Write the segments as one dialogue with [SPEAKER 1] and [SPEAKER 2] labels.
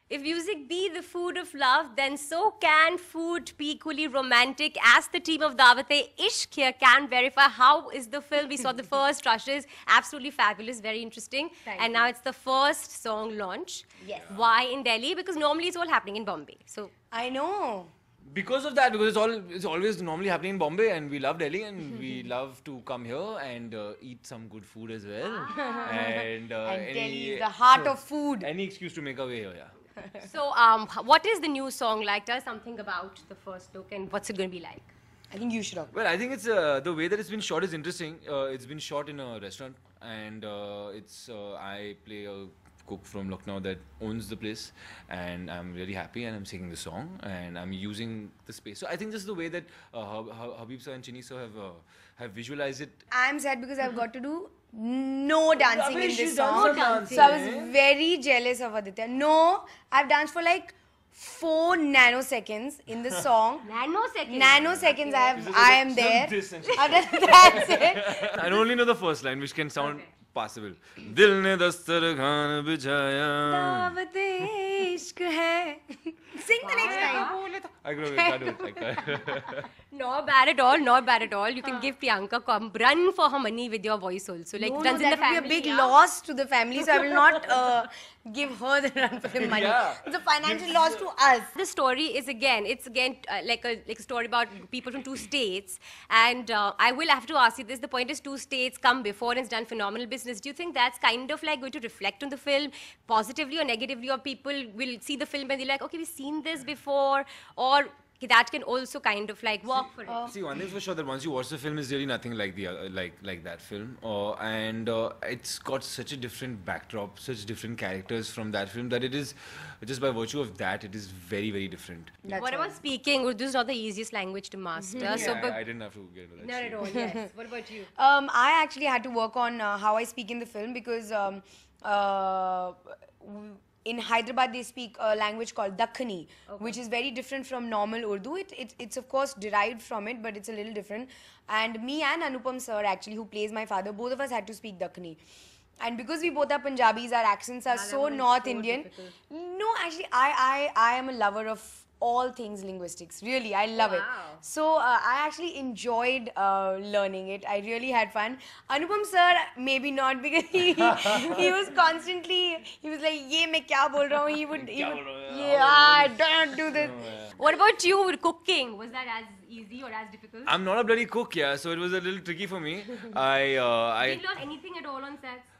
[SPEAKER 1] If music be the food of love, then so can food be equally romantic. As the team of Daawat-e-Ishq here can verify, how is the film? We saw the first rushes, absolutely fabulous, very interesting. And now it's the first song launch.
[SPEAKER 2] Yes.
[SPEAKER 1] Why in Delhi? Because normally it's all happening in Bombay. So
[SPEAKER 2] I know.
[SPEAKER 3] Because of that, because it's always normally happening in Bombay, and we love Delhi, and we love to come here and eat some good food as well. And
[SPEAKER 2] Delhi is the heart of food.
[SPEAKER 3] Any excuse to make our way here, yeah.
[SPEAKER 1] So, what is the new song like? Tell us something about the first look and what's it going to be like?
[SPEAKER 2] I think you should have.
[SPEAKER 3] Well, I think it's the way that it's been shot is interesting. It's been shot in a restaurant, and I play a cook from Lucknow that owns the place, and I'm really happy, and I'm singing the song, and I'm using the space. So I think this is the way that Habib sir and Chini sir have visualized it.
[SPEAKER 2] I'm sad because I've got to do no dancing in this song.
[SPEAKER 1] dancing.
[SPEAKER 2] So I was very jealous of Aditya. No, I've danced for like 4 nanoseconds in the song.
[SPEAKER 1] Nanoseconds.
[SPEAKER 2] Nanoseconds
[SPEAKER 3] It's just
[SPEAKER 2] I
[SPEAKER 3] like
[SPEAKER 2] am there.
[SPEAKER 3] this and
[SPEAKER 2] I've done that's it.
[SPEAKER 3] I only know the first line, which can sound passable. Dil ne dastarkhan bijaya.
[SPEAKER 2] Daawat-e-Ishq hai. Sing the next line.
[SPEAKER 3] I can't do it. I can't.
[SPEAKER 1] Not bad at all, not bad at all. You can give Priyanka run for her money with your voice also. Like,
[SPEAKER 2] No,
[SPEAKER 1] runs in the
[SPEAKER 2] that would
[SPEAKER 1] family.
[SPEAKER 2] be a big
[SPEAKER 1] yeah?
[SPEAKER 2] loss to the family, so I will not give her the run for the money.
[SPEAKER 3] Yeah.
[SPEAKER 2] It's a financial loss to us.
[SPEAKER 1] The story is it's again like a story about people from 2 states. And I will have to ask you this. The point is 2 states come before and it's done phenomenal business. Do you think that's kind of like going to reflect on the film positively or negatively? Or people will see the film and they're like, okay, we've seen this before. Or that can also kind of like work for it.
[SPEAKER 3] See, one thing's for sure that once you watch the film, it's really nothing like the like that film, and it's got such a different backdrop, such different characters from that film that it is just by virtue of that, it is very very different.
[SPEAKER 2] That's
[SPEAKER 1] What
[SPEAKER 2] all.
[SPEAKER 1] about speaking? Urdu is not the easiest language to master. So,
[SPEAKER 3] I didn't have to get into that.
[SPEAKER 1] not
[SPEAKER 3] shit.
[SPEAKER 1] at all. Yes. What about you?
[SPEAKER 2] I actually had to work on how I speak in the film because in Hyderabad they speak a language called Dakhani, which is very different from normal Urdu. It's of course derived from it, but it's a little different. And me and Anupam sir actually, who plays my father, both of us had to speak Dakhani. And because we both are Punjabis, our accents are so North Indian. No, actually, I am a lover of all things linguistics. Really, I love it.
[SPEAKER 1] Wow.
[SPEAKER 2] So I actually enjoyed learning it. I really had fun. Anupam sir, maybe not because he was constantly, he was like, "Ye main kya bol raha hu?" He would, yeah, don't do this.
[SPEAKER 1] What about you with cooking? Was that as easy or as difficult?
[SPEAKER 3] I'm not a bloody cook, yeah, so it was a little tricky for me. I
[SPEAKER 1] Did you learn anything at all on sets?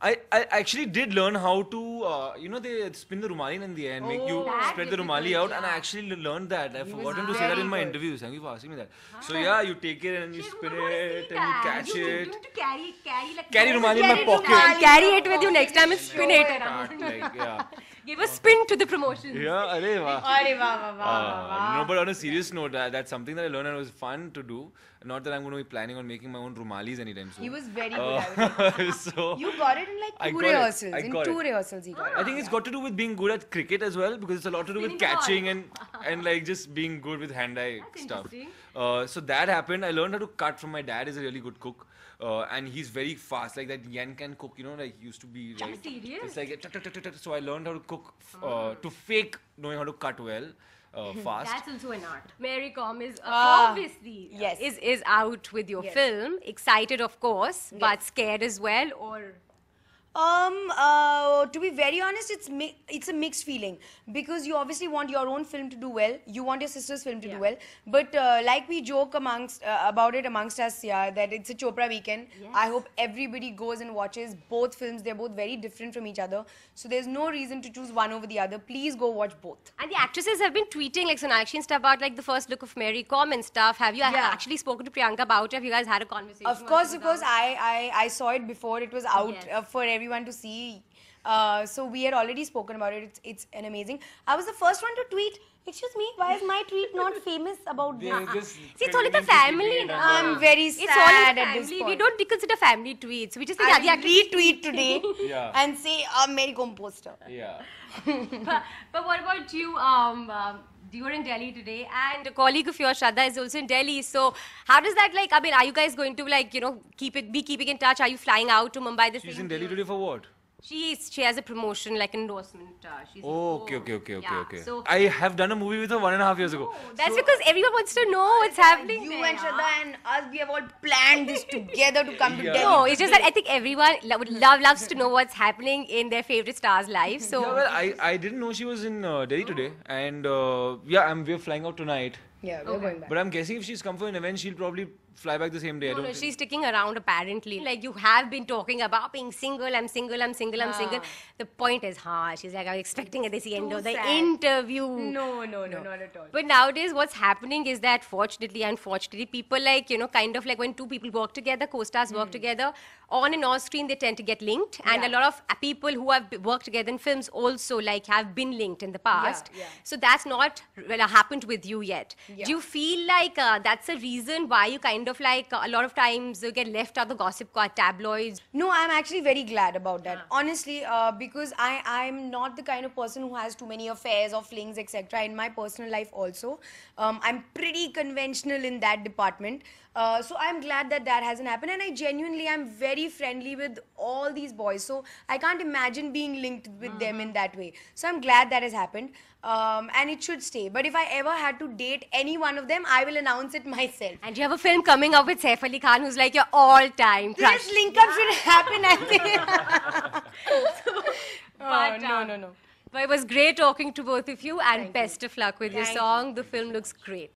[SPEAKER 3] I actually did learn how to, they spin the rumali in the air and make you
[SPEAKER 1] That's
[SPEAKER 3] spread the rumali
[SPEAKER 1] difficult,
[SPEAKER 3] out, and I actually learned that. I've forgotten to say that in my interviews. Thank you for asking me that. So yeah, you take it and you spin it and you catch
[SPEAKER 1] You
[SPEAKER 3] it.
[SPEAKER 1] have to carry like
[SPEAKER 3] Carry rumali in my
[SPEAKER 2] Carry
[SPEAKER 3] pocket.
[SPEAKER 2] rumali.
[SPEAKER 1] Carry it with you next time and spin it
[SPEAKER 3] Start,
[SPEAKER 1] around.
[SPEAKER 3] like, yeah.
[SPEAKER 1] Give a spin to the promotion.
[SPEAKER 3] Yeah, arey wah.
[SPEAKER 2] Arey wah, wah, wah, wah.
[SPEAKER 3] No, but on a serious note, that's something that I learned and it was fun to do. Not that I'm going to be planning on making my own rumalis anytime soon.
[SPEAKER 2] He was very good at it.
[SPEAKER 3] So
[SPEAKER 2] You got it in like
[SPEAKER 3] I
[SPEAKER 2] 2
[SPEAKER 3] got it.
[SPEAKER 2] rehearsals.
[SPEAKER 3] I
[SPEAKER 2] In
[SPEAKER 3] got
[SPEAKER 2] 2
[SPEAKER 3] it.
[SPEAKER 2] rehearsals he got it.
[SPEAKER 3] I think it's got to do with being good at cricket as well, because it's a lot to do with
[SPEAKER 1] Spinning the ball.
[SPEAKER 3] catching and like just being good with hand-eye
[SPEAKER 1] That's
[SPEAKER 3] stuff.
[SPEAKER 1] interesting.
[SPEAKER 3] So that happened. I learned how to cut from my dad. Is a really good cook, and he's very fast. Like that Yan can cook. Like he used to be.
[SPEAKER 1] Are you
[SPEAKER 3] Like,
[SPEAKER 1] serious?
[SPEAKER 3] it's like tut, tut, tut, tut, tut. So I learned how to cook to fake knowing how to cut well, fast.
[SPEAKER 1] That's also an art. Mary Com is obviously
[SPEAKER 2] yes.
[SPEAKER 1] is out with your film. Excited, of course, but scared as well, or
[SPEAKER 2] To be very honest, it's a mixed feeling because you obviously want your own film to do well. You want your sister's film to do well. But like we joke about it amongst us, yeah, that it's a Chopra weekend.
[SPEAKER 1] Yes.
[SPEAKER 2] I hope everybody goes and watches both films. They're both very different from each other. So there's no reason to choose one over the other. Please go watch both.
[SPEAKER 1] and the actresses have been tweeting like Sonakshi and stuff about like the first look of Mary Com and stuff. Have you actually spoken to Priyanka about it? Have you guys had a conversation?
[SPEAKER 2] Of course, I saw it before it was out
[SPEAKER 1] Yes.
[SPEAKER 2] for everyone to see. So we had already spoken about it. It's an amazing. I was the first one to tweet. Excuse me, why is my tweet not famous about this?
[SPEAKER 1] See, it's only the family.
[SPEAKER 2] I'm very
[SPEAKER 1] It's
[SPEAKER 2] sad
[SPEAKER 1] only
[SPEAKER 2] at
[SPEAKER 1] family.
[SPEAKER 2] this
[SPEAKER 1] We
[SPEAKER 2] point.
[SPEAKER 1] don't consider family tweets. We just think
[SPEAKER 2] I'll
[SPEAKER 1] the actresses.
[SPEAKER 2] retweet today
[SPEAKER 3] Yeah.
[SPEAKER 2] and say, Mary Kom poster.
[SPEAKER 3] Yeah.
[SPEAKER 1] But what about you? You were in Delhi today, and a colleague of yours, Shraddha, is also in Delhi. So, how does that like? I mean, are you guys going to like be keeping in touch? Are you flying out to Mumbai this
[SPEAKER 3] She's
[SPEAKER 1] same
[SPEAKER 3] in Delhi
[SPEAKER 1] day?
[SPEAKER 3] today for what?
[SPEAKER 1] She has a promotion, like an endorsement. She's
[SPEAKER 3] Oh, okay.
[SPEAKER 1] Yeah, so
[SPEAKER 3] I have done a movie with her 1.5 years ago.
[SPEAKER 1] that's because everyone wants to know what's happening.
[SPEAKER 2] You
[SPEAKER 1] there,
[SPEAKER 2] and
[SPEAKER 1] yeah.
[SPEAKER 2] Shraddha and us, we have all planned this together to come to
[SPEAKER 3] Yeah.
[SPEAKER 2] Delhi.
[SPEAKER 1] No, it's just that I think everyone loves to know what's happening in their favorite star's life. So
[SPEAKER 3] Yeah, well, I didn't know she was in Delhi today, and we're flying out tonight.
[SPEAKER 2] Yeah, we're going back.
[SPEAKER 3] But I'm guessing if she's come for an event, she'll probably fly back the same day. I
[SPEAKER 1] no,
[SPEAKER 3] don't
[SPEAKER 1] no,
[SPEAKER 3] think.
[SPEAKER 1] she's sticking around apparently. Like you have been talking about being single, I'm single. The point is, she's like, I'm expecting at the end
[SPEAKER 2] Too
[SPEAKER 1] of the
[SPEAKER 2] sad.
[SPEAKER 1] interview.
[SPEAKER 2] No, not at all.
[SPEAKER 1] But nowadays, what's happening is that, unfortunately, people like, kind of like when two people work together, co-stars work together, on and off screen, they tend to get linked. And a
[SPEAKER 2] Yeah.
[SPEAKER 1] lot of people who have worked together in films also like have been linked in the past.
[SPEAKER 2] yeah.
[SPEAKER 1] So that's not happened with you yet.
[SPEAKER 2] Yeah.
[SPEAKER 1] Do you feel like that's a reason why you kind of like a lot of times get left out the gossip tabloids?
[SPEAKER 2] No, I'm actually very glad about that. Honestly, because I'm not the kind of person who has too many affairs or flings, etc. in my personal life also. I'm pretty conventional in that department. So I'm glad that that hasn't happened. And I genuinely am very friendly with all these boys. So I can't imagine being linked with them in that way. So I'm glad that has happened. And it should stay. But if I ever had to date any one of them, I will announce it myself.
[SPEAKER 1] And you have a film coming up with Saif Ali Khan, who's like your all-time crush.
[SPEAKER 2] This link up should happen, I think.
[SPEAKER 1] But,
[SPEAKER 2] no.
[SPEAKER 1] But it was great talking to both of you, and
[SPEAKER 2] Thank you.
[SPEAKER 1] best of luck with your
[SPEAKER 2] Thank you.
[SPEAKER 1] song. The film looks great.